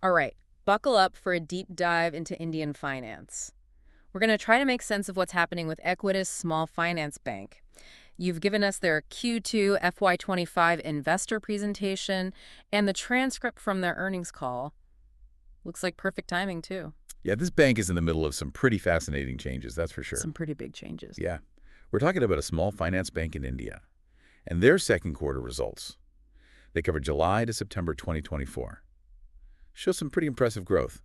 All right, buckle up for a deep dive into Indian finance. We're going to try to make sense of what's happening with Equitas Small Finance Bank. You've given us their Q2 FY25 investor presentation and the transcript from their earnings call. Looks like perfect timing, too. Yeah, this bank is in the middle of some pretty fascinating changes, that's for sure. Some pretty big changes. Yeah. We're talking about a small finance bank in India and their second quarter results. They cover July to September 2024. Show some pretty impressive growth.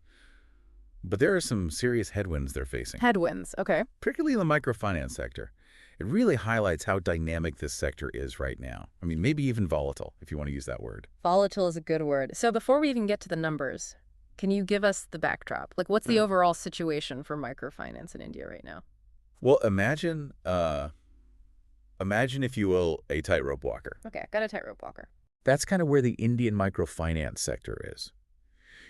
But there are some serious headwinds they're facing. Headwinds, okay. Particularly in the microfinance sector. It really highlights how dynamic this sector is right now. I mean, maybe even volatile, if you want to use that word. Volatile is a good word. So before we even get to the numbers, can you give us the backdrop? Like, what's the overall situation for microfinance in India right now? Well, imagine, if you will, a tightrope walker. Okay, I got a tightrope walker. That's kind of where the Indian microfinance sector is.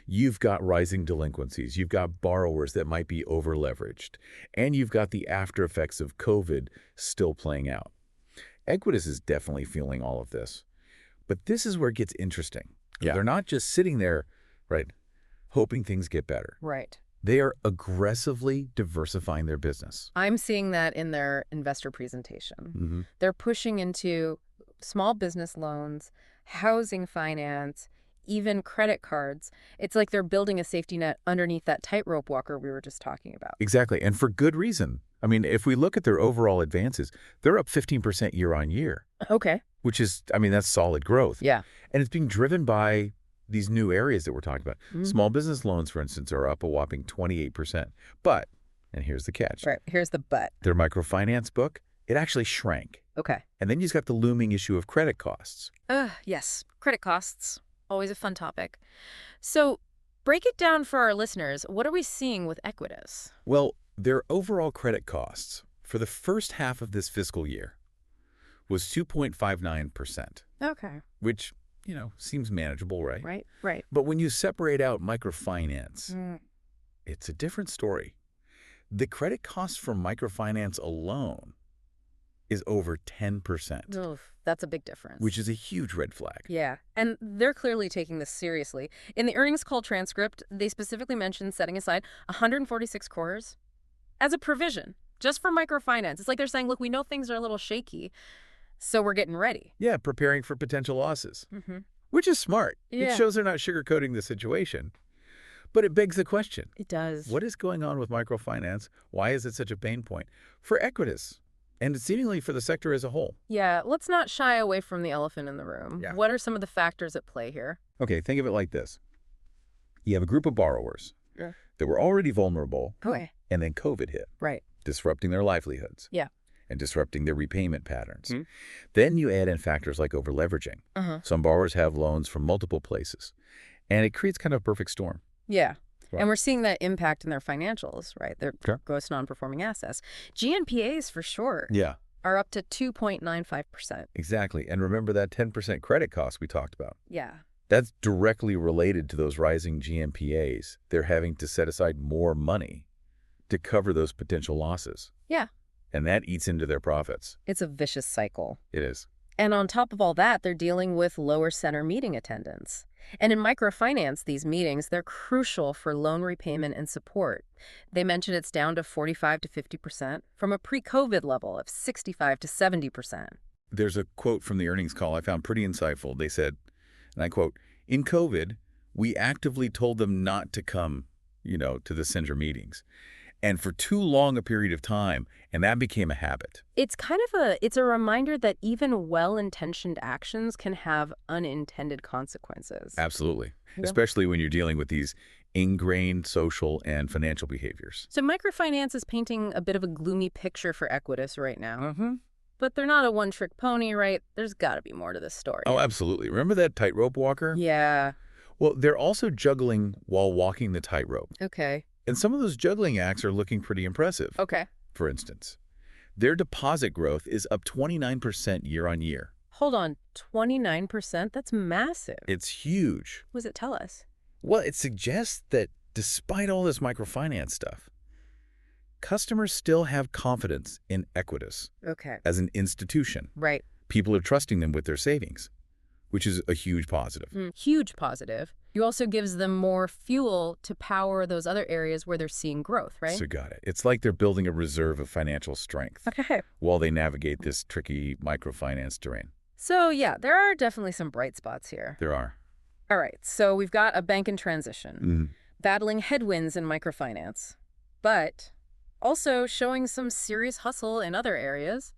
You've got rising delinquencies, you've got borrowers that might be over-leveraged, and you've got the after effects of COVID still playing out. Equitas is definitely feeling all of this. But this is where it gets interesting. Yeah. They're not just sitting there, right, hoping things get better. Right. They are aggressively diversifying their business. I'm seeing that in their investor presentation. Mm-hmm. They're pushing into small business loans, housing finance, even credit cards. It's like they're building a safety net underneath that tightrope walker we were just talking about. Exactly, and for good reason. I mean, if we look at their overall advances, they're up 15% year on year. Okay. Which is, I mean, that's solid growth. Yeah. And it's being driven by these new areas that we're talking about. Mm-hmm. Small business loans, for instance, are up a whopping 28%. But, and here's the catch. Right, here's the but. Their microfinance book, it actually shrank. Okay. And then you've got the looming issue of credit costs. Yes, credit costs. Always a fun topic. So break it down for our listeners. What are we seeing with Equitas? Well, their overall credit costs for the first half of this fiscal year was 2.59%. Okay. Which, you know, seems manageable, right? Right. But when you separate out microfinance, it's a different story. The credit cost for microfinance alone is over 10%. Oof, that's a big difference. Which is a huge red flag. Yeah, and they're clearly taking this seriously. In the earnings call transcript, they specifically mentioned setting aside 146 crores as a provision just for microfinance. It's like they're saying, look, we know things are a little shaky, so we're getting ready. Yeah, preparing for potential losses, Mm-hmm. which is smart. Yeah. It shows they're not sugarcoating the situation. But it begs the question. It does. What is going on with microfinance? Why is it such a pain point for Equitas? And seemingly for the sector as a whole. Yeah, let's not shy away from the elephant in the room. Yeah. What are some of the factors at play here? Okay, think of it like this. You have a group of borrowers that were already vulnerable, Okay. and then COVID hit, Right. disrupting their livelihoods. Yeah. And disrupting their repayment patterns. Then you add in factors like over-leveraging. Uh-huh. Some borrowers have loans from multiple places, and it creates kind of a perfect storm. Yeah. Right. And we're seeing that impact in their financials, right? Their Sure. gross non-performing assets. GNPAs, for sure, Yeah, are up to 2.95%. exactly. And remember that 10% credit cost we talked about. Yeah. That's directly related to those rising GNPAs. They're having to set aside more money to cover those potential losses. Yeah. And that eats into their profits. It's a vicious cycle. It is. And on top of all that, they're dealing with lower center meeting attendance. And in microfinance, these meetings, they're crucial for loan repayment and support. They mention it's down to 45 to 50% from a pre-COVID level of 65 to 70%. There's a quote from the earnings call I found pretty insightful. They said, and I quote, "In COVID, we actively told them not to come, to the center meetings. And for too long a period of time, and that became a habit." It's kind of it's a reminder that even well-intentioned actions can have unintended consequences. Absolutely. Yeah. Especially when you're dealing with these ingrained social and financial behaviors. So microfinance is painting a bit of a gloomy picture for Equitas right now. Mm-hmm. But they're not a one-trick pony, right? There's got to be more to this story. Oh, absolutely. Remember that tightrope walker? Yeah. Well, they're also juggling while walking the tightrope. Okay. And some of those juggling acts are looking pretty impressive. Okay. For instance, their deposit growth is up 29% year on year. Hold on. 29%? That's massive. It's huge. What does it tell us? Well, it suggests that despite all this microfinance stuff, customers still have confidence in Equitas Okay. as an institution. Right. People are trusting them with their savings, which is a huge positive. Huge positive. You also gives them more fuel to power those other areas where they're seeing growth, right? So got it. It's like they're building a reserve of financial strength Okay. while they navigate this tricky microfinance terrain. So yeah, there are definitely some bright spots here. There are. All right, so we've got a bank in transition, Mhm. battling headwinds in microfinance, but also showing some serious hustle in other areas.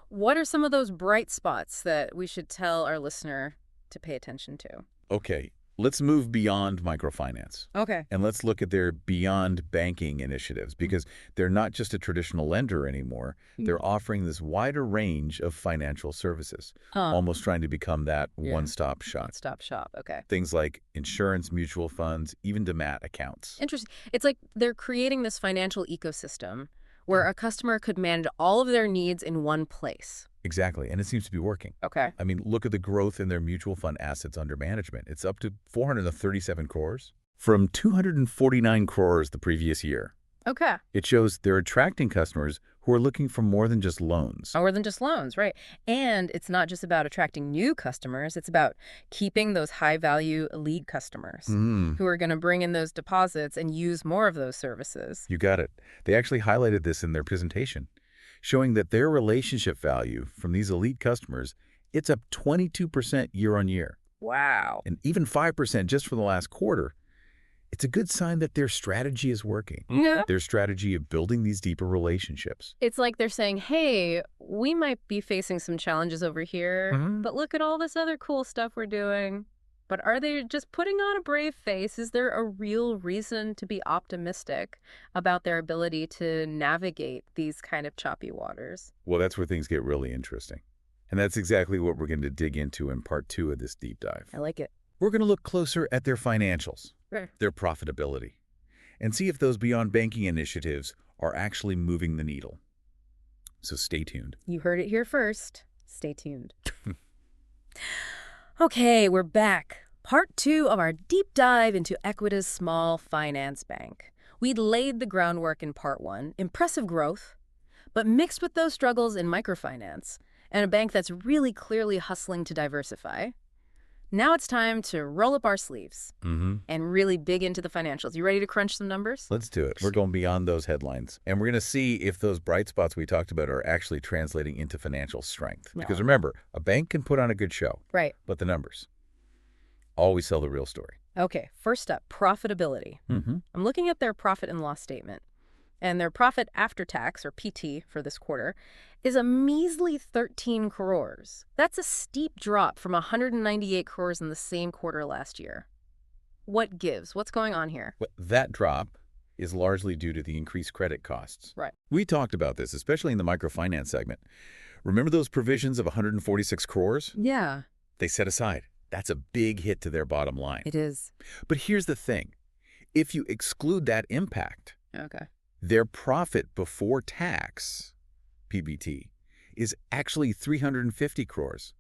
What are some of those bright spots that we should tell our listener to pay attention to? Okay, let's move beyond microfinance. Okay. And let's look at their beyond banking initiatives because they're not just a traditional lender anymore. They're offering this wider range of financial services, almost trying to become that Yeah. one-stop shop. Stop shop. Okay. Things like insurance, mutual funds, even demat accounts. Interesting. It's like they're creating this financial ecosystem where a customer could manage all of their needs in one place. Exactly, and it seems to be working. Okay. I mean, look at the growth in their mutual fund assets under management. It's up to 437 crores from 249 crores the previous year. Okay. It shows they're attracting customers who are looking for more than just loans. More than just loans, right? And it's not just about attracting new customers. It's about keeping those high-value elite customers who are going to bring in those deposits and use more of those services. You got it. They actually highlighted this in their presentation, showing that their relationship value from these elite customers, it's up 22% year on year, Wow. and even 5% just for the last quarter. It's a good sign that their strategy is working. Yeah. Their strategy of building these deeper relationships. It's like they're saying, hey, we might be facing some challenges over here, but look at all this other cool stuff we're doing. But are they just putting on a brave face? Is there a real reason to be optimistic about their ability to navigate these kind of choppy waters? Well, that's where things get really interesting. And that's exactly what we're going to dig into in part 2 of this deep dive. I like it. We're going to look closer at their financials, Sure. their profitability, and see if those beyond banking initiatives are actually moving the needle. So stay tuned. You heard it here first. Stay tuned. Okay, we're back. Part 2 of our deep dive into Equitas Small Finance Bank. We'd laid the groundwork in Part 1, impressive growth, but mixed with those struggles in microfinance, and a bank that's really clearly hustling to diversify. Now it's time to roll up our sleeves and really dig into the financials. You ready to crunch some numbers? Let's do it. We're going beyond those headlines. And we're going to see if those bright spots we talked about are actually translating into financial strength. Because remember, a bank can put on a good show. Right. But the numbers always tell the real story. Okay, first up, profitability. I'm looking at their profit and loss statement. And their profit after tax, or PT, for this quarter is a measly 13 crores. That's a steep drop from 198 crores in the same quarter last year. What gives? What's going on here? Well, that drop is largely due to the increased credit costs. Right. We talked about this, especially in the microfinance segment. Remember those provisions of 146 crores? Yeah. They set aside. That's a big hit to their bottom line. It is. But here's the thing. If you exclude that impact, Okay. their profit before tax, PBT, is actually 350 crores,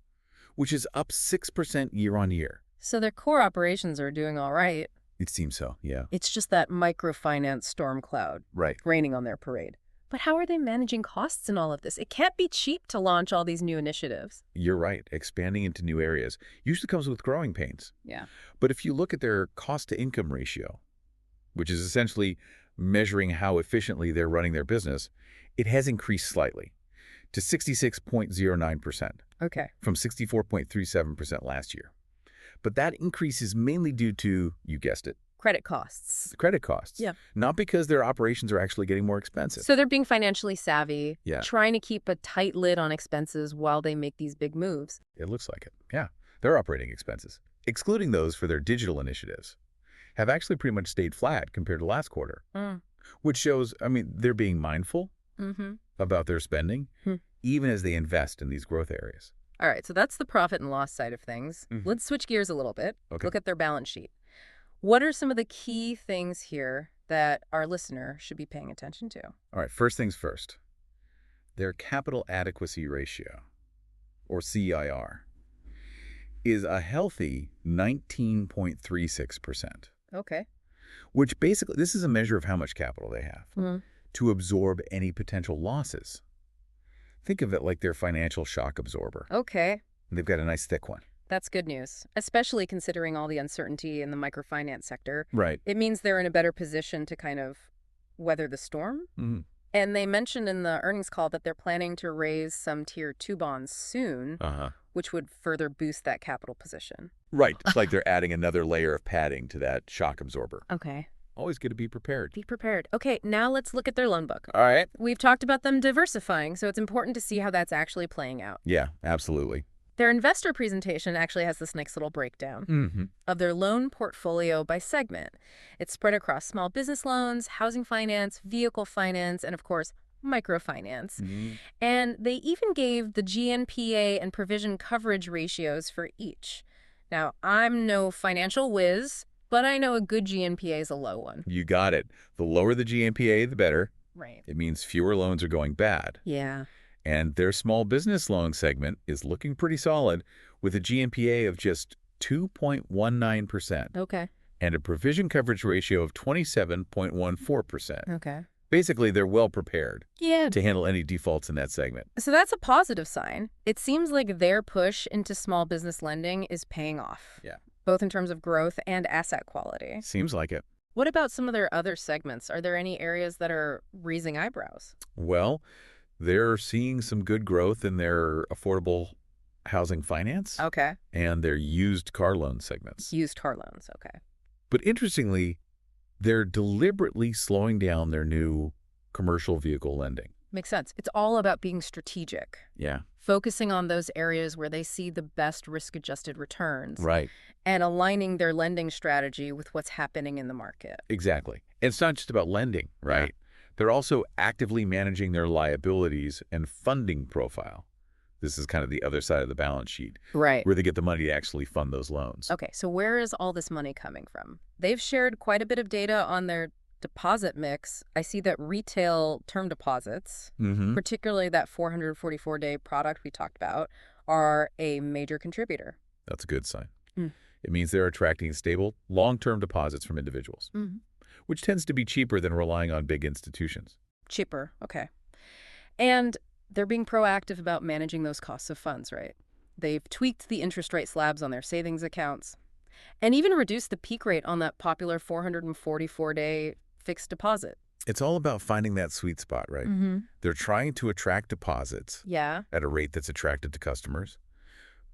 which is up 6% year on year. So their core operations are doing all right. It seems so, yeah. It's just that microfinance storm cloud Right. raining on their parade. But how are they managing costs in all of this? It can't be cheap to launch all these new initiatives. You're right. Expanding into new areas usually comes with growing pains. Yeah. But if you look at their cost-to-income ratio, which is essentially measuring how efficiently they're running their business, it has increased slightly to 66.09%. Okay. From 64.37% last year. But that increase is mainly due to, you guessed it, Credit costs. the credit costs. Yeah. Not because their operations are actually getting more expensive. So they're being financially savvy, Yeah. trying to keep a tight lid on expenses while they make these big moves. It looks like it. Yeah. Their operating expenses, excluding those for their digital initiatives, have actually pretty much stayed flat compared to last quarter. Which shows, I mean, they're being mindful about their spending, even as they invest in these growth areas. All right, so that's the profit and loss side of things. Let's switch gears a little bit. Okay. Look at their balance sheet. What are some of the key things here that our listener should be paying attention to? All right, first things first. Their capital adequacy ratio, or CIR, is a healthy 19.36%. Okay. Which basically, this is a measure of how much capital they have to absorb any potential losses. Think of it like their financial shock absorber. Okay. They've got a nice thick one. That's good news, especially considering all the uncertainty in the microfinance sector. Right. It means they're in a better position to kind of weather the storm. Mhm. And they mentioned in the earnings call that they're planning to raise some Tier 2 bonds soon, Uh-huh. which would further boost that capital position. Right. It's like they're adding another layer of padding to that shock absorber. Okay. Always good to be prepared. Be prepared. Okay, now let's look at their loan book. All right. We've talked about them diversifying, so it's important to see how that's actually playing out. Yeah, absolutely. Their investor presentation actually has this nice little breakdown Mm-hmm. of their loan portfolio by segment. It's spread across small business loans, housing finance, vehicle finance, and of course, microfinance. Mm-hmm. And they even gave the GNPA and provision coverage ratios for each. Now, I'm no financial whiz, but I know a good GNPA is a low one. You got it. The lower the GNPA, the better. Right. It means fewer loans are going bad. Yeah. And their small business loan segment is looking pretty solid with a GNPA of just 2.19% Okay. and a provision coverage ratio of 27.14%. Okay. Basically, they're well prepared Yeah. to handle any defaults in that segment. So that's a positive sign. It seems like their push into small business lending is paying off. Yeah. Both in terms of growth and asset quality. Seems like it. What about some of their other segments? Are there any areas that are raising eyebrows? Well, they're seeing some good growth in their affordable housing finance Okay. and their used car loan segments. Used car loans. Okay. But interestingly, they're deliberately slowing down their new commercial vehicle lending. Makes sense. It's all about being strategic, Yeah. focusing on those areas where they see the best risk-adjusted returns, Right. and aligning their lending strategy with what's happening in the market. Exactly. It's not just about lending, right? They're also actively managing their liabilities and funding profile. This is kind of the other side of the balance sheet, Right. where they get the money to actually fund those loans. Okay, so where is all this money coming from? They've shared quite a bit of data on their deposit mix. I see that retail term deposits, Mm-hmm. particularly that 444-day product we talked about, are a major contributor. That's a good sign. Mm. It means they're attracting stable, long-term deposits from individuals, Mm-hmm. which tends to be cheaper than relying on big institutions. Cheaper, okay. And they're being proactive about managing those costs of funds, right? They've tweaked the interest rate slabs on their savings accounts and even reduced the peak rate on that popular 444-day fixed deposit. It's all about finding that sweet spot, right? Mm-hmm. They're trying to attract deposits Yeah. at a rate that's attractive to customers,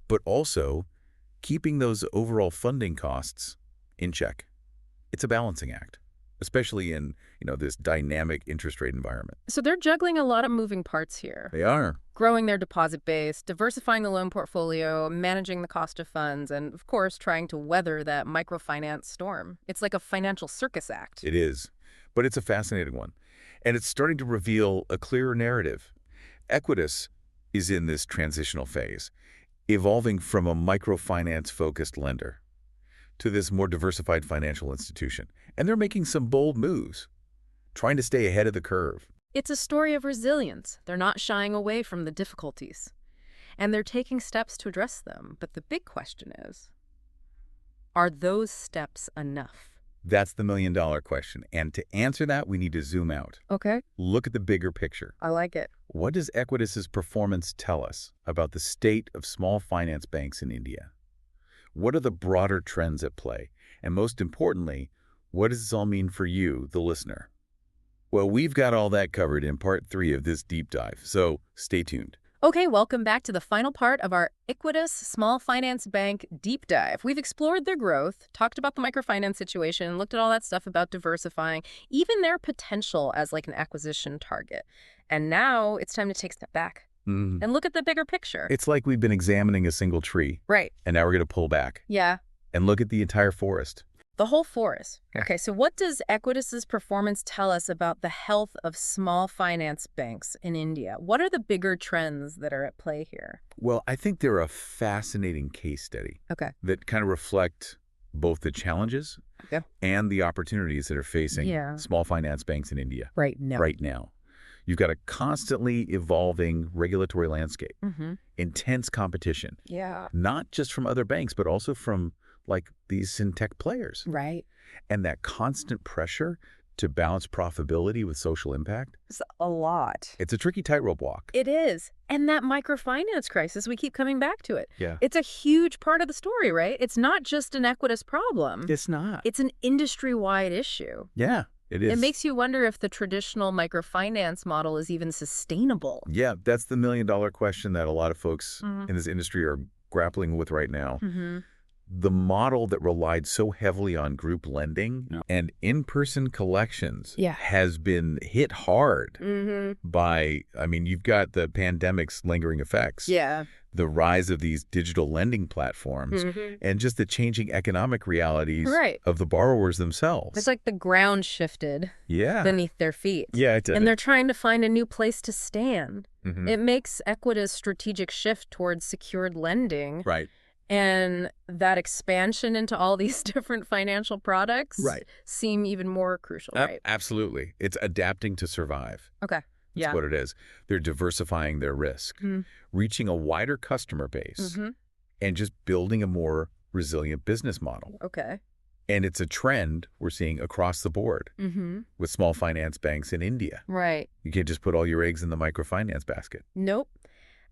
but also keeping those overall funding costs in check. It's a balancing act, especially in, this dynamic interest rate environment. So they're juggling a lot of moving parts here. They are. Growing their deposit base, diversifying the loan portfolio, managing the cost of funds, and of course, trying to weather that microfinance storm. It's like a financial circus act. It is, but it's a fascinating one. And it's starting to reveal a clearer narrative. Equitas is in this transitional phase, evolving from a microfinance-focused lender to this more diversified financial institution. And they're making some bold moves, trying to stay ahead of the curve. It's a story of resilience. They're not shying away from the difficulties, and they're taking steps to address them. But the big question is, are those steps enough? That's the million-dollar question. And to answer that, we need to zoom out. Okay. Look at the bigger picture. I like it. What does Equitas's performance tell us about the state of small finance banks in India? What are the broader trends at play? And most importantly, what does this all mean for you, the listener? Well, we've got all that covered in part 3 of this deep dive, so stay tuned. Okay, welcome back to the final part of our Equitas Small Finance Bank deep dive. We've explored their growth, talked about the microfinance situation, looked at all that stuff about diversifying, even their potential as like an acquisition target. And now it's time to take a step back and look at the bigger picture. It's like we've been examining a single tree, Right. and now we're going to pull back Yeah. and look at the entire forest. The whole forest. Yeah. Okay, so what does Equitas's performance tell us about the health of small finance banks in India? What are the bigger trends that are at play here? Well, I think they're a fascinating case study Okay. that kind of reflect both the challenges Yeah. and the opportunities that are facing Yeah. small finance banks in India Right now. right now. You've got a constantly evolving regulatory landscape, Mm-hmm. intense competition, Yeah. not just from other banks, but also from like these fintech players. Right. And that constant pressure to balance profitability with social impact? It's a lot. It's a tricky tightrope walk. It is. And that microfinance crisis, we keep coming back to it. Yeah. It's a huge part of the story, right? It's not just an Equitas problem. It's not. It's an industry-wide issue. Yeah, it is. It makes you wonder if the traditional microfinance model is even sustainable. Yeah, that's the million-dollar question that a lot of folks Mhm. in this industry are grappling with right now. Mm-hmm. The model that relied so heavily on group lending and in-person collections Yeah. has been hit hard Mm-hmm. by, I mean, you've got the pandemic's lingering effects, Yeah. the rise of these digital lending platforms, Mm-hmm. and just the changing economic realities Right. of the borrowers themselves. It's like the ground shifted Yeah. beneath their feet. Yeah, it did. And they're trying to find a new place to stand. Mhm. It makes Equitas' strategic shift towards secured lending Right. and that expansion into all these different financial products Right. seem even more crucial, right? Absolutely. It's adapting to survive. Okay. That's Yeah. what it is. They're diversifying their risk, reaching a wider customer base, Mm-hmm. and just building a more resilient business model. Okay. And it's a trend we're seeing across the board Mm-hmm. with small finance banks in India. Right. You can't just put all your eggs in the microfinance basket. Nope.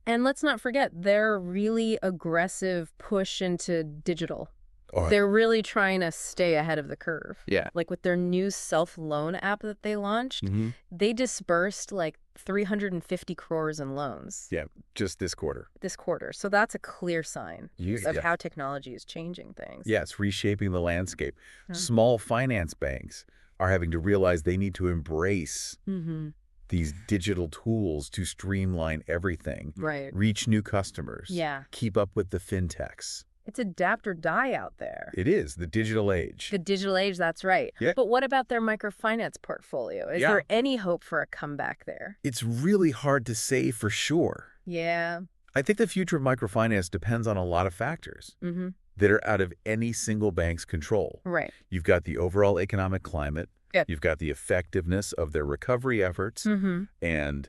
And let's not forget their really aggressive push into digital. Oh, They're really trying to stay ahead of the curve. yeah. Like with their new self-loan app that they launched, Mm-hmm. they disbursed like 350 crores in loans Yeah, just this quarter. this quarter. So that's a clear sign of Yeah. how technology is changing things. Yeah, it's reshaping the landscape. Yeah. Small finance banks are having to realize they need to embrace Mm-hmm. these digital tools to streamline everything, Right. reach new customers, Yeah. keep up with the fintechs. It's adapt or die out there. It is the digital age. The digital age, that's right. Yeah. But what about their microfinance portfolio? Is Yeah. there any hope for a comeback there? It's really hard to say for sure. Yeah. I think the future of microfinance depends on a lot of factors Mm-hmm. that are out of any single bank's control. Right. You've got the overall economic climate. Yeah. You've got the effectiveness of their recovery efforts. Mm-hmm. And,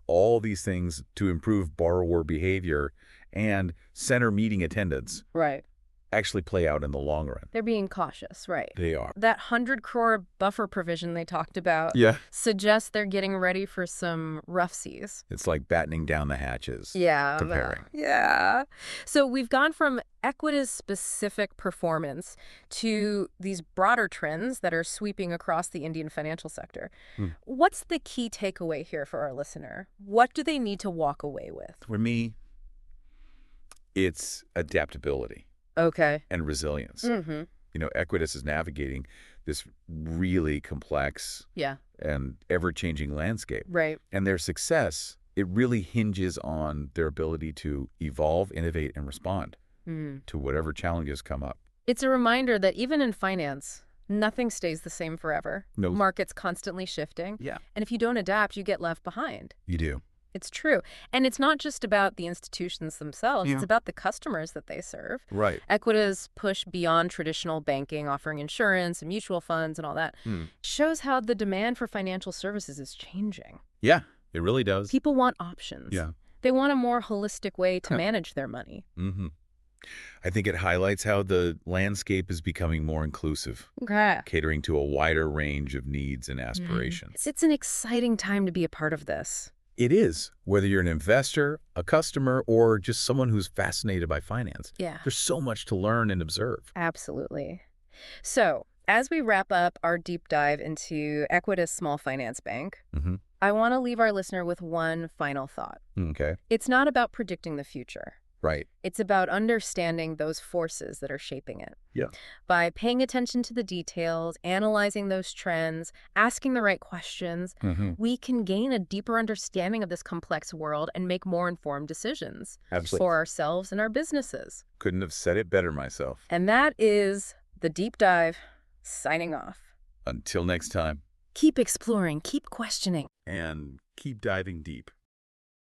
all these things to improve borrower behavior and center meeting attendance Right. actually play out in the long run. They're being cautious, right? They are. That 100 crore buffer provision they talked about Yeah. suggests they're getting ready for some rough seas. It's like battening down the hatches. Yeah. Preparing. Yeah. So we've gone from Equitas' specific performance to these broader trends that are sweeping across the Indian financial sector. What's the key takeaway here for our listener? What do they need to walk away with? For me, it's adaptability Okay. and resilience. Mm-hmm. Equitas is navigating this really complex Yeah. and ever-changing landscape. Right. And their success, it really hinges on their ability to evolve, innovate, and respond to whatever challenges come up. It's a reminder that even in finance, nothing stays the same forever. No. Market's constantly shifting. Yeah. And if you don't adapt, you get left behind. You do. It's true. And it's not just about the institutions themselves. Yeah. It's about the customers that they serve. Right. Equitas' push beyond traditional banking, offering insurance and mutual funds and all that, shows how the demand for financial services is changing. Yeah, it really does. People want options. Yeah. They want a more holistic way to manage their money. Mm-hmm. I think it highlights how the landscape is becoming more inclusive, Okay. catering to a wider range of needs and aspirations. It's an exciting time to be a part of this. It is, whether you're an investor, a customer, or just someone who's fascinated by finance. Yeah. There's so much to learn and observe. Absolutely. So, as we wrap up our deep dive into Equitas Small Finance Bank, Mm-hmm. I want to leave our listener with one final thought. Okay. It's not about predicting the future. Right. It's about understanding those forces that are shaping it. Yeah. By paying attention to the details, analyzing those trends, asking the right questions, we can gain a deeper understanding of this complex world and make more informed decisions Absolutely. for ourselves and our businesses. Couldn't have said it better myself. And that is the deep dive, signing off. Until next time. Keep exploring, keep questioning. And keep diving deep.